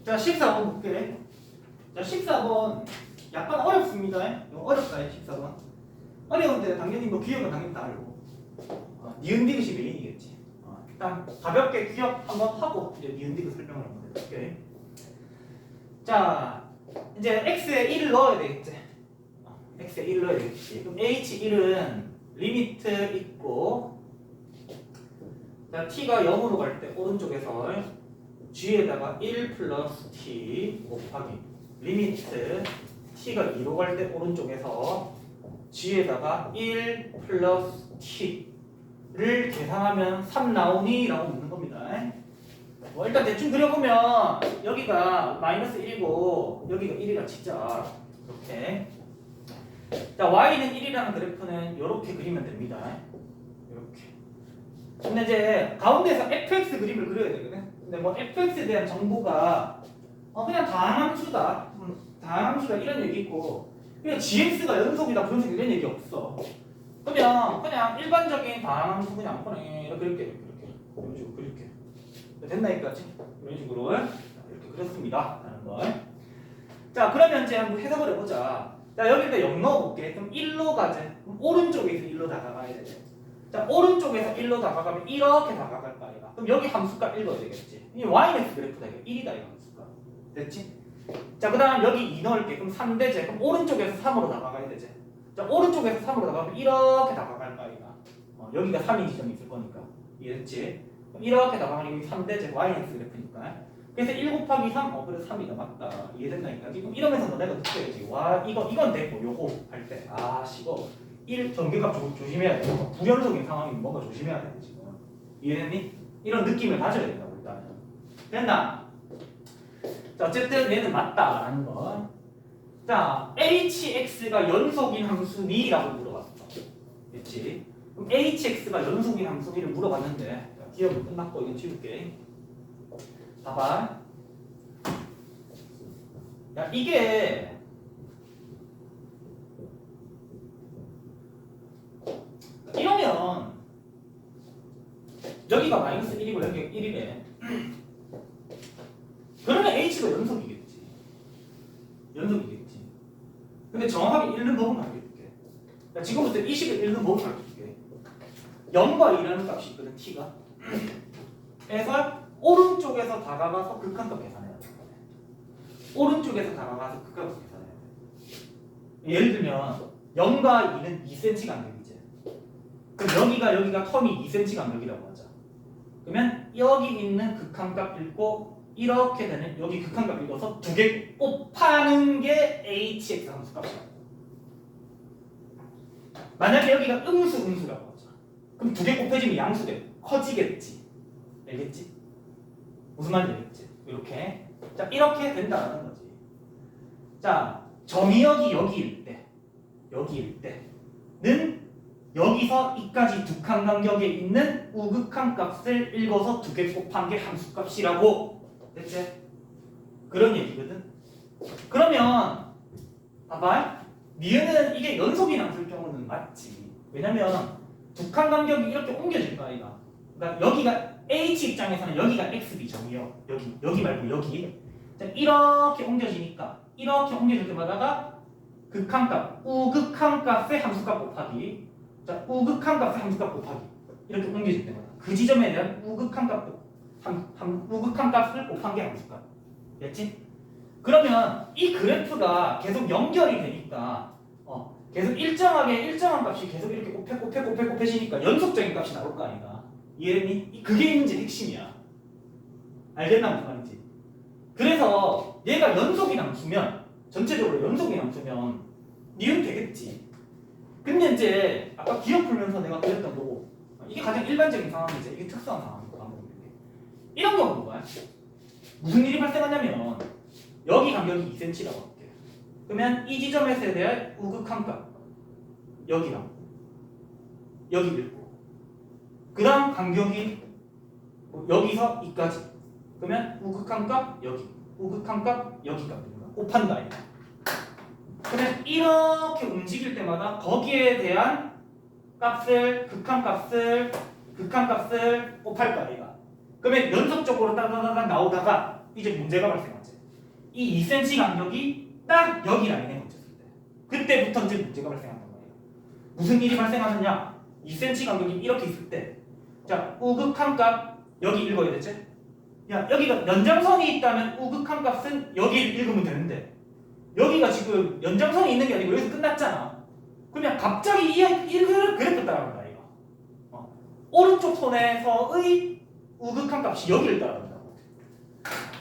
자, 14번 볼게. 자, 14번 약간 어렵습니다. 이거 어렵다, 14번. 어려운데 당연히 뭐 기억은 당연히 다 알고. 니은 디귿이 메인이겠지. 일단 가볍게 기억 한번 하고 이제 니은 디귿 설명을 한번 해볼게. 자, 이제 x에 1을 넣어야 되겠지. x에 1을 넣어야 되겠지. 그럼 h1은 리미트 있고, 자, t가 0으로 갈 때 오른쪽에서 g에다가 1 플러스 t 곱하기 리미트 t가 2로 갈 때 오른쪽에서 g에다가 1 플러스 t를 계산하면 3 나오니? 라고 묻는 겁니다. 뭐 일단 대충 그려보면 여기가 마이너스 1이고 여기가 1이라 치자. 이렇게. 자, y는 1이라는 그래프는 이렇게 그리면 됩니다. 이렇게. 근데 이제 가운데서 fx 그림을 그려야 되거든. 근데 뭐 fx에 대한 정보가 그냥 다항함수다. 다항함수다 이런 얘기 있고, 그냥 gx가 연속이다 분수 이런 얘기 없어. 그냥 일반적인 다항함수 그냥 아무거나 이렇게 이런 식으로 그릴게. 됐나 여기까지? 이런 식으로 이렇게 그렸습니다. 라는 걸. 자, 그러면 이제 한번 해석을 해보자. 자, 여기다 0 넣어볼게. 그럼 1로 가지. 그럼 오른쪽에서 1로 다가가야 되지. 자, 오른쪽에서 1로 다가가면 이렇게 다가갈 거 아이가. 그럼 여기 함수값 읽어야 되겠지. 이 yx 그래프다. 이거 1이다 이 함수값. 됐지? 자, 그 다음 여기 2 넣을게. 그럼 3되지. 그럼 오른쪽에서 3으로 다가가야 되지. 자, 오른쪽에서 3으로 다가가면 이렇게 다가갈 거 아이가. 여기가 3인 지점이 있을 거니까. 이해됐지? 그럼 이렇게 다가가면 여기 3되지. yx 그래프니까. 그래서 1 곱하기 3, 그래서 3이다. 맞다. 이해됐나니까? 지금 이러면서 너네가 느껴야지. 와, 이건 됐고, 요거 할 때. 이거 1 전개값 조심해야 돼. 불연속인 상황이면 뭔가 조심해야 돼, 지금. 이해됐니? 이런 느낌을 가져야 된다고, 일단은. 됐나? 자, 어쨌든 얘는 맞다라는 거. 자, hx가 연속인 함수니? 라고 물어봤어. 됐지? 그럼 hx가 연속인 함수니를 물어봤는데, 자, 기억은 끝났고, 이건 지울게. 봐봐. 야, 이게 이러면 여기가 마이너스 1이고 여기가 1이네. 그러면 h가 연속이겠지. 연속이겠지. 근데 정확하게 1는 먹으면 안 될게. 야, 지금부터 20을 1는 먹으면 안 될게. 0과 2라는 값이 있거든, t가. 그래서 오른쪽에서 다가가서 극한값 계산해야 돼. 오른쪽에서 다가가서 극한값 계산해야 돼. 예를 들면 0과 2는 2cm 간격이지. 그럼 여기가 텀이 2cm 간격이라고 하자. 그러면 여기 있는 극한값 읽고 이렇게 되는 여기 극한값 읽어서 두 개 곱하는 게 hx 함수값이야. 만약에 여기가 음수라고 하자. 그럼 두 개 곱해지면 양수돼. 커지겠지. 알겠지? 무슨 말인지 알겠지? 이렇게. 자, 이렇게 된다는 거지. 자, 점이역이 여기일 때는 여기서 이까지 두 칸 간격에 있는 우극한 값을 읽어서 두 개 곱한 게 함수값이라고. 됐지? 그런 얘기거든. 그러면 봐봐. 니은은 이게 연속이 남을 경우는 맞지. 왜냐면 두 칸 간격이 이렇게 옮겨질 거 아이가. 그러니까 여기가 h 입장에서는 여기가 xb 점이요. 여기 말고 여기. 자, 이렇게 옮겨지니까 이렇게 옮겨질 때마다가 극한값, 우극한값의 함수값 곱하기. 자, 우극한값의 함수값 곱하기. 이렇게 옮겨질 때마다 그 지점에 대한 우극한값을 곱한 게 함수값. 됐지? 그러면 이 그래프가 계속 연결이 되니까 계속 일정한 값이 계속 이렇게 곱해지니까 연속적인 값이 나올 거 아닌가. 이해했니? 그게 이제 핵심이야. 알겠나 무슨 말인지. 그래서 얘가 연속이 남수면 전체적으로 연속이 남수면 니은 되겠지. 근데 이제 아까 기억 풀면서 내가 그랬던 거고 이게 가장 일반적인 상황이지. 이게 특수한 상황이고 이런 경우는 뭐야? 무슨 일이 발생하냐면 여기 간격이 2cm라고 할게. 그러면 이 지점에서 대한 우극한 값 여기랑 여기 읽고 그 다음 간격이 여기서 이까지. 그러면 우극한 값 여기, 우극한 값 여기 값입니다. 곱한다. 그러면 이렇게 움직일 때마다 거기에 대한 값을 극한 값을 곱할 거 아이가. 그러면 연속적으로 따다다닥 나오다가 이제 문제가 발생하지. 이 2cm 간격이 딱 여기 라인에 걸쳤을 때 그때부터 이제 문제가 발생한단 말이야. 무슨 일이 발생하느냐? 2cm 간격이 이렇게 있을 때 자, 우극한 값 여기 읽어야 되지? 야, 여기가 연장선이 있다면 우극한 값은 여기를 읽으면 되는데 여기가 지금 연장선이 있는 게 아니고 여기서 끝났잖아. 그러면 갑자기 이 그래프 따라간다 이거. 오른쪽 손에서의 우극한 값이 여기를 따라간다고.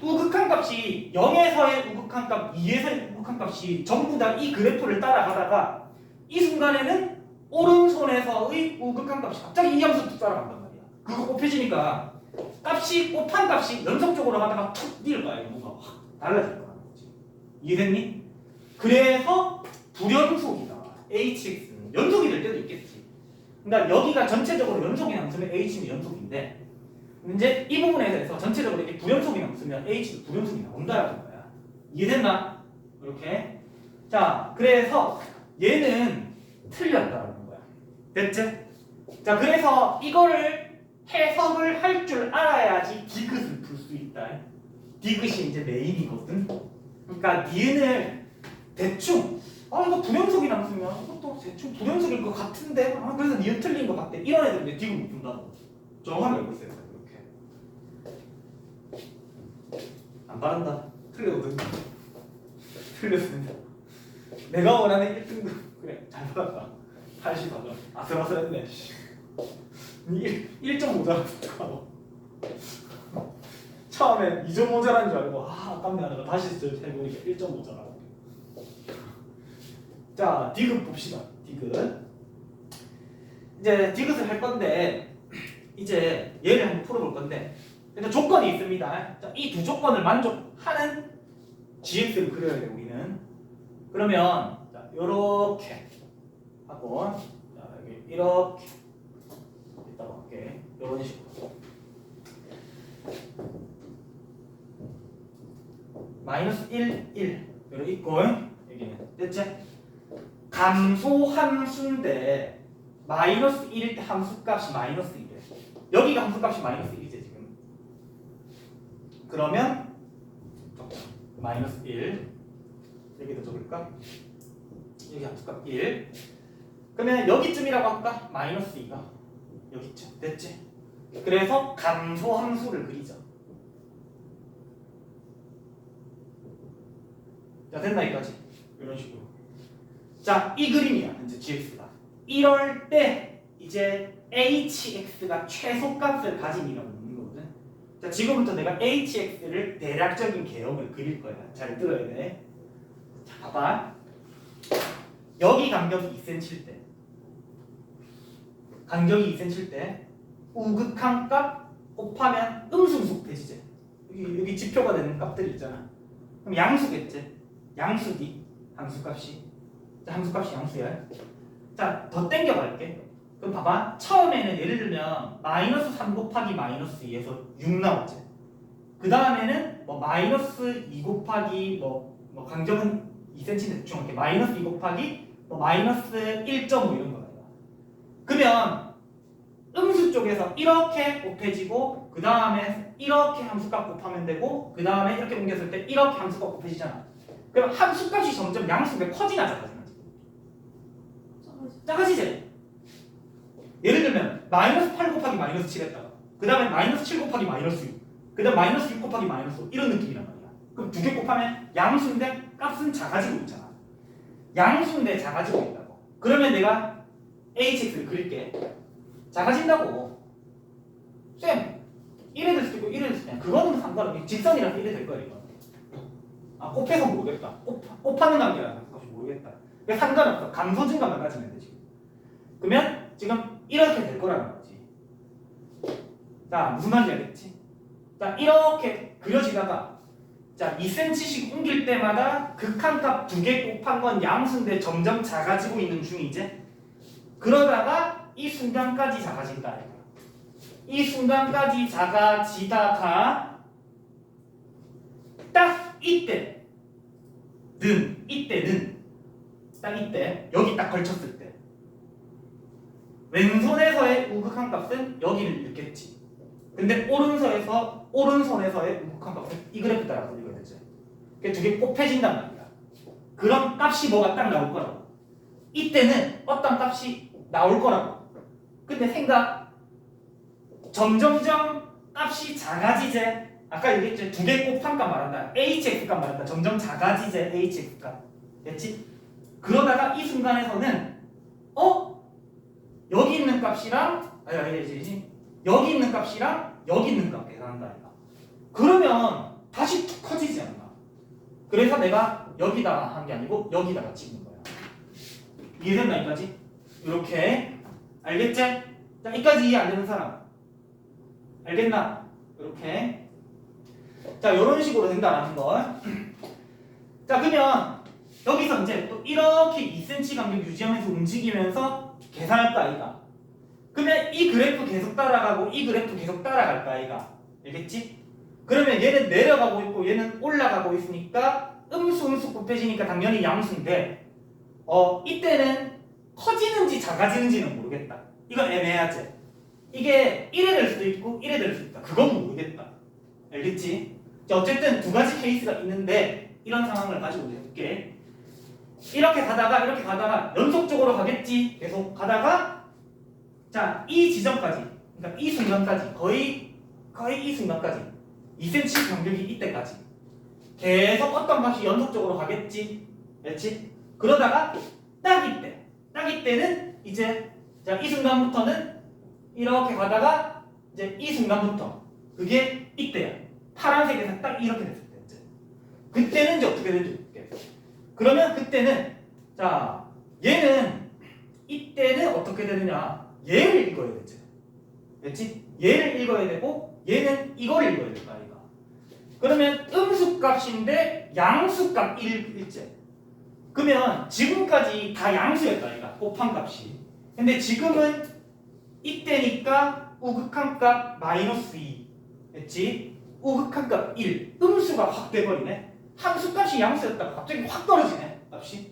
우극한 값이 0에서의 우극한 값, 2에서의 우극한 값이 전부 다 이 그래프를 따라가다가 이 순간에는 오른손에서의 우극한 값이 갑자기 이 함수 따라간단 말이야. 그거 곱해지니까 값이 곱한 값이 연속적으로 가다가 툭 뛸 거야. 이거 뭔가 확 달라질 거야. 이해됐니? 그래서 불연속이다. hx는 연속이 될 때도 있겠지. 그러니까 여기가 전체적으로 연속이 함수면 h는 연속인데 이제 이 부분에서 전체적으로 이렇게 불연속이 함수면 h도 불연속이 나온다라는 거야. 이해됐나? 이렇게. 자, 그래서 얘는 틀렸다라는 거야. 됐지? 자, 그래서 이거를 해석을 할 줄 알아야지 디귿을 풀 수 있다. 디귿이 이제 메인이거든. 그러니까 니은을 대충 이거 불연속이 남으면 이것도 대충 불연속일 것 같은데 그래서 니은 틀린 것 같대. 이런 애들은 이제 디귿 못 푼다고. 정확하게 알고 있어요. 이렇게 안 바란다. 틀려도 된다. 틀려도 된다. 내가 원하는 1등급 그래 잘 받았다. 80 받아. 아슬아슬했네. 1점 모자랐어. 처음에 2점 모자란 줄 알고 아깝네 하다가 다시 해보니까 1점 모자라고. 자, 디귿 봅시다. 디귿. 이제 디귿을 할 건데 이제 얘를 한번 풀어볼 건데 일단 조건이 있습니다. 자, 이 두 조건을 만족하는 gx를 그려야 돼 우리는. 그러면 자, 요렇게 하고 자, 여기 이렇게 이따가 할게. 요런 식으로 마이너스 1, 1 이렇게 있고 여기는 됐지? 감소 함수인데 마이너스 1일 때 함수값이 마이너스 1이래. 여기가 함수값이 마이너스 1이지 지금. 그러면 마이너스 1 여기다 적을까? 여기 함수값 1 그러면 여기쯤이라고 할까? 마이너스 2가 여기쯤 됐지? 그래서 감소 함수를 그리자. 자, 됐나 여기까지? 이런 식으로. 자, 이 그림이야 이제 gx가. 이럴 때 이제 hx가 최소값을 가진이라고 묻는 거거든. 자, 지금부터 내가 hx를 대략적인 개형을 그릴 거야. 잘 들어야 돼. 자, 봐봐. 여기 간격이 2cm일 때 간격이 2cm일 때 우극한 값 곱하면 음수수급해지지. 여기 지표가 되는 값들이 있잖아. 그럼 양수겠지. 양수디 함수값이. 자, 함수값이 양수야. 자, 더 땡겨갈게. 그럼 봐봐. 처음에는 예를 들면 마이너스 3 곱하기 마이너스 2에서 6 나왔지. 그 다음에는 뭐 마이너스 2 곱하기 뭐 간격은 2cm 대충 이렇게 마이너스 2 곱하기 뭐 마이너스 1.5 이런 거야. 그러면 음수 쪽에서 이렇게 곱해지고 그 다음에 이렇게 함수값 곱하면 되고 그 다음에 이렇게 옮겼을 때 이렇게 함수값 곱해지잖아. 그럼 함수값이 점점 양수가 커지나 작아지나? 작아지지? 예를 들면 마이너스 8 곱하기 마이너스 7 했다가 그 다음에 마이너스 7 곱하기 마이너스 6 그 다음 마이너스 6 곱하기 마이너스 5 이런 느낌이란 말이야. 그럼 두 개 곱하면 양수인데 값은 작아지고 있잖아. 양수인데 작아지고 있다고. 그러면 내가 hx를 그릴게. 작아진다고. 쌤 1에 될 수도 있고 1에 될 수도 있고 그거는 상관없어. 직선이라서 1에 될 거야 이거. 곱해서 모르겠다. 곱하는 관계라서 모르겠다. 상관없어. 감소 증가만 가지면 돼 지금. 그러면 지금 이렇게 될 거라는 거지. 자, 무슨 말인지 알겠지? 자, 이렇게 그려지다가 자 2cm씩 옮길 때마다 극한값 두 개 곱한 건 양수인데 점점 작아지고 있는 중이지. 그러다가 이 순간까지 작아진다. 이 순간까지 작아지다가 딱 이때는 딱 이때 여기 딱 걸쳤을 때 왼손에서의 우극한 값은 여기를 읽겠지. 근데 오른손에서 오른손에서의 우극한 값은 이 그래프 따라서 읽어야 되죠. 두 개 곱해진단 말이야. 그럼 값이 뭐가 딱 나올 거라고. 이때는 어떤 값이 나올 거라고. 근데 생각, 점점점 값이 작아지제. 아까 얘기했죠. 두 개 곱한 값 말한다. hx 값 말한다. 점점 작아지제 hx 값. 됐지? 그러다가 이 순간에서는 여기 있는 값이랑 여기 있는 값이랑 여기 있는 값 계산한다. 그러면 다시 툭 커지지 않나? 그래서 내가 여기다가 한 게 아니고 여기다가 찍는 거야. 이해됐나 여기까지? 이렇게 알겠지? 자, 여기까지 이해 안 되는 사람 알겠나? 이렇게 자, 이런 식으로 된다라는 걸. 자, 그러면 여기서 이제 또 이렇게 2cm 간격 유지하면서 움직이면서 계산할까 아이가? 그러면 이 그래프 계속 따라가고 이 그래프 계속 따라갈까 아이가? 알겠지? 그러면 얘는 내려가고 있고 얘는 올라가고 있으니까 음수 곱해지니까 당연히 양수인데 이때는 커지는지 작아지는지는 모르겠다. 이건 애매하지? 이게 1에 될 수도 있고 1에 될 수도 있다. 그건 모르겠다. 알겠지? 자, 어쨌든 두 가지 케이스가 있는데 이런 상황을 가지고 해볼게. 이렇게 가다가 연속적으로 가겠지. 계속 가다가 자, 이 지점까지, 그러니까 이 순간까지 거의 이 순간까지 2cm 간격이 이때까지 계속 어떤 값이 연속적으로 가겠지. 그렇지? 그러다가 딱 이때는 이제 자, 이 순간부터는 이렇게 가다가 이제 이 순간부터 그게 이때야. 파란색에서 딱 이렇게 됐을 때 이제 그때는 이제 어떻게 되는지 볼게. 그러면 그때는 자, 얘는 이때는 어떻게 되느냐? 얘를 읽어야 되지. 그렇지? 얘를 읽어야 되고 얘는 이걸 읽어야 될까 아이가. 그러면 음수값인데 양수값 1일째. 그러면 지금까지 다 양수였다 아이가. 곱한 값이. 근데 지금은 이때니까 우극한 값 -2. 됐지? 우극한 값 1. 음수가 확 돼버리네. 함수값이 양수였다가 갑자기 확 떨어지네. 값이.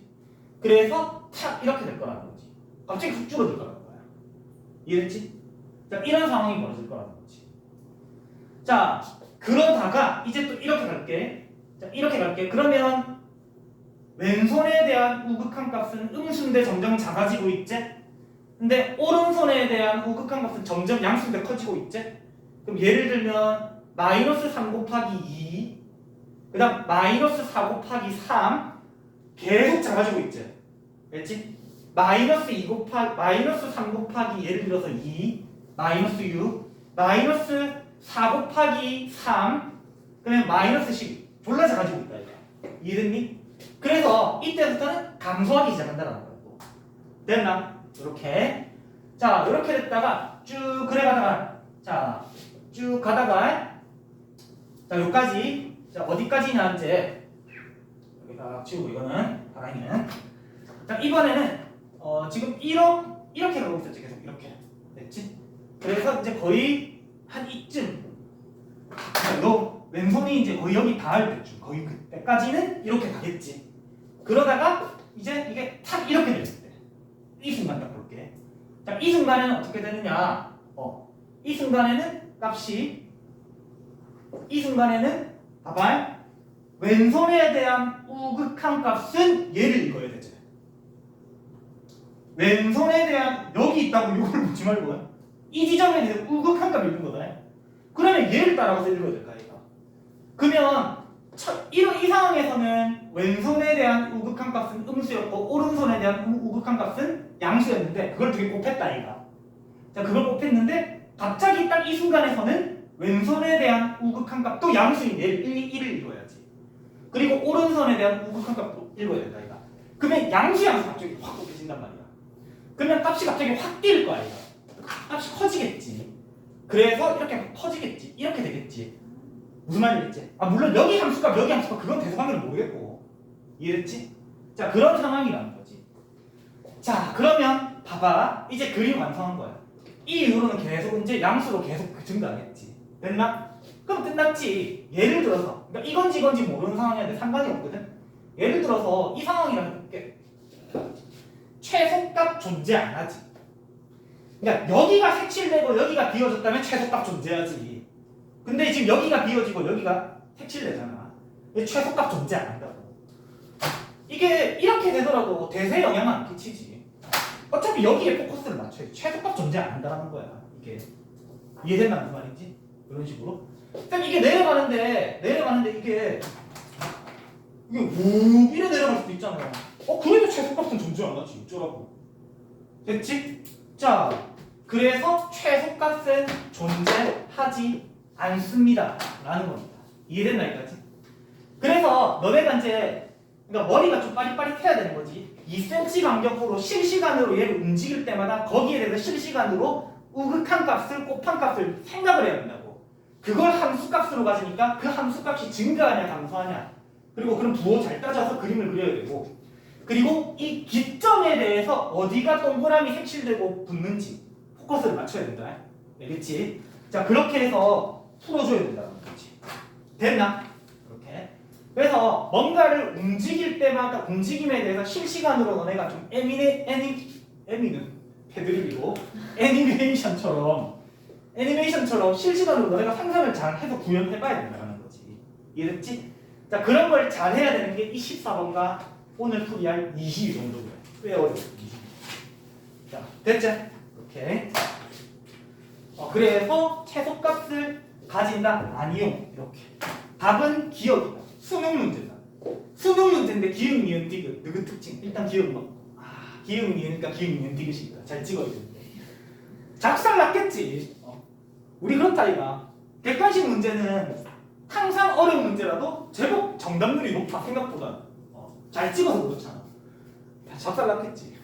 그래서 탁 이렇게 될 거라는 거지. 갑자기 훅 줄어들 거라는 거야. 이해됐지? 자, 이런 상황이 벌어질 거라는 거지. 자, 그러다가 이제 또 이렇게 갈게. 자, 이렇게 갈게. 그러면 왼손에 대한 우극한 값은 음수인데 점점 작아지고 있지? 근데 오른손에 대한 우극한 값은 점점 양수인데 커지고 있지? 그럼 예를 들면 -3 곱하기 2, 그 다음 -4 곱하기 3 계속 작아지고 있지? 알지? -3 곱하기 예를 들어서 2, -6, -4 곱하기 3, 그러면 -12 졸라 작아지고 있다 이거. 이해됐니? 그래서 이때부터는 감소하기 시작한다는 거야. 됐나? 이렇게. 자, 이렇게 됐다가 쭉 그래 가다가 자, 쭉 가다가 자, 여기까지. 자, 어디까지냐 이제 여기다 치우고 이거는 바람이는. 자, 이번에는 지금 이렇게 가고 있었지. 계속 이렇게. 됐지? 그래서 이제 거의 한 이쯤. 너 왼손이 이제 거의 여기 닿을 때쯤. 거의 그때까지는 이렇게 가겠지. 그러다가 이제 이게 탁 이렇게 됐을 때. 이 순간 딱 볼게. 자, 이 순간에는 어떻게 되느냐? 이 순간에는 값이 이 순간에는 봐봐. 왼손에 대한 우극한 값은 얘를 읽어야 되지. 왼손에 대한 여기 있다고 이걸 보지 말고 이 지점에 대해서 우극한 값을 읽는 거다. 그러면 얘를 따라가서 읽어야 될까 이거. 그러면 이 상황에서는 왼손에 대한 우극한 값은 음수였고 오른손에 대한 우극한 값은 양수였는데 그걸 두 개 곱했다 이가. 자, 그걸 곱했는데 갑자기 딱 이 순간에서는 왼손에 대한 우극한 값도 양수인 얘를 1을 읽어야지. 그리고 오른손에 대한 우극한 값도 읽어야 된다 이가. 그러면 양수 갑자기 확 곱해진단 말이야. 그러면 값이 갑자기 확 뛸 거야 이가. 값이 커지겠지. 그래서 이렇게 커지겠지. 이렇게 되겠지. 무슨 말이겠지? 물론 여기 함수값 그건 대소관계를 모르겠고. 이해됐지? 자, 그런 상황이라는 거지. 자, 그러면 봐봐. 이제 그림 완성한 거야. 이 이후로는 계속 이제 양수로 계속 증가하겠지. 됐나? 그럼 끝났지. 예를 들어서 그러니까 이건지 모르는 상황이한테 상관이 없거든. 예를 들어서 이 상황이라는 게 최소값 존재 안 하지. 그러니까 여기가 색칠되고 여기가 비워졌다면 최소값 존재하지. 근데 지금 여기가 비워지고 여기가 색칠되잖아. 최소값 존재 안 한다고. 이게 이렇게 되더라도 대세에 영향은 안 끼치지. 어차피 여기에 포커스를 맞춰야지. 최소값 존재 안 한다는 거야. 이게 이해된다 무슨 말인지? 이런 식으로. 일단 이게 내려가는데 이게 우 이래 내려갈 수도 있잖아요. 그래도 최소값은 존재 안 하지. 어쩌라고. 됐지? 자, 그래서 최소값은 존재하지 않습니다. 라는 겁니다. 이해됐나 여기까지? 그래서 너네가 이제 그러니까 머리가 좀 빠릿빠릿해야 되는 거지. 2cm 간격으로 실시간으로 얘를 움직일 때마다 거기에 대해서 실시간으로 우극한 값을 곱한 값을 생각을 해야 된다고. 그걸 함수값으로 가지니까 그 함수값이 증가하냐 감소하냐. 그리고 그런 부호 잘 따져서 그림을 그려야 되고. 그리고 이 기점에 대해서 어디가 동그라미 색칠되고 붙는지 포커스를 맞춰야 된다. 알겠지? 자, 그렇게 해서 풀어줘야 된다는 거지. 됐나? 이렇게. 그래서 뭔가를 움직일 때마다 움직임에 대해서 실시간으로 너네가 좀 애니는 패드립이고 애니메이션처럼 실시간으로 너네가 상상을 잘 해서 구현해봐야 된다는 거지. 이해됐지? 자, 그런 걸 잘 해야 되는 게 이 14번과 오늘 풀이할 22 정도고요. 꽤 어려워. 22. 자, 됐지? 오케이. 그래서 최소값을 가진다? 아니요. 이렇게. 답은 기억이다. 수능 문제다. 수능 문제인데 기억, 니은, 디귿. 누구 특징? 일단 기억 뭐? 기억, 니은이니까 기억, 니은, 디귿이다. 잘 찍어야 되는데. 작살 났겠지. 우리 그렇다 이가. 객관식 문제는 항상 어려운 문제라도 제법 정답률이 높아 생각보다. 잘 찍어서 그렇잖아. 작살 났겠지.